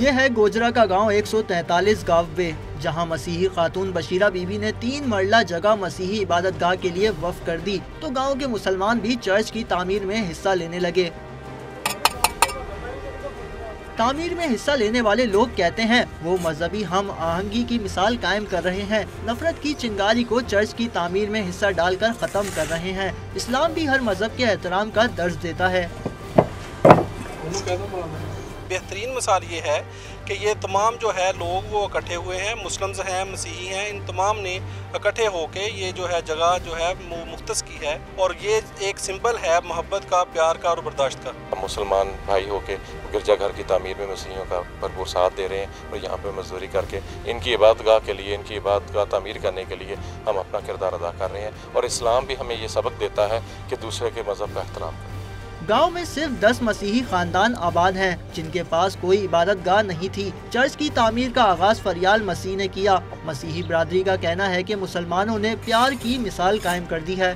ये है गोजरा का गांव 143 गाववे, जहां मसीही खातून बशीरा बीबी ने 3 मरला जगह मसीही इबादत गाह के लिए वक्फ कर दी, तो गांव के मुसलमान भी चर्च की तामीर में हिस्सा लेने लगे। तामीर में हिस्सा लेने वाले लोग कहते हैं वो मजहबी हम आहंगी की मिसाल कायम कर रहे हैं, नफरत की चिंगारी को चर्च की तामीर में हिस्सा डालकर खत्म कर रहे हैं। इस्लाम भी हर मजहब के एहतराम का दर्ज देता है। बेहतरीन मिसाल ये है कि ये तमाम जो है लोग वो इकट्ठे हुए हैं, मुस्लिम्स हैं, मसीही हैं, इन तमाम ने इकट्ठे होके ये जो है जगह जो है मुख्तस की है, और ये एक सिंबल है मोहब्बत का, प्यार का और बर्दाश्त का। मुसलमान भाई होके गिरजाघर की तामीर में मसीहियों का भरपूर साथ दे रहे हैं और यहाँ पे मजदूरी करके इनकी इबादतगाह के लिए, इनकी इबादतगाह तामीर करने के लिए हम अपना किरदार अदा कर रहे हैं। और इस्लाम भी हमें ये सबक देता है कि दूसरे के मज़हब का एहतराम करें। गांव में सिर्फ 10 मसीही खानदान आबाद हैं, जिनके पास कोई इबादत गाह नहीं थी। चर्च की तामीर का आगाज फरियाल मसीह ने किया। मसीही बरादरी का कहना है कि मुसलमानों ने प्यार की मिसाल कायम कर दी है।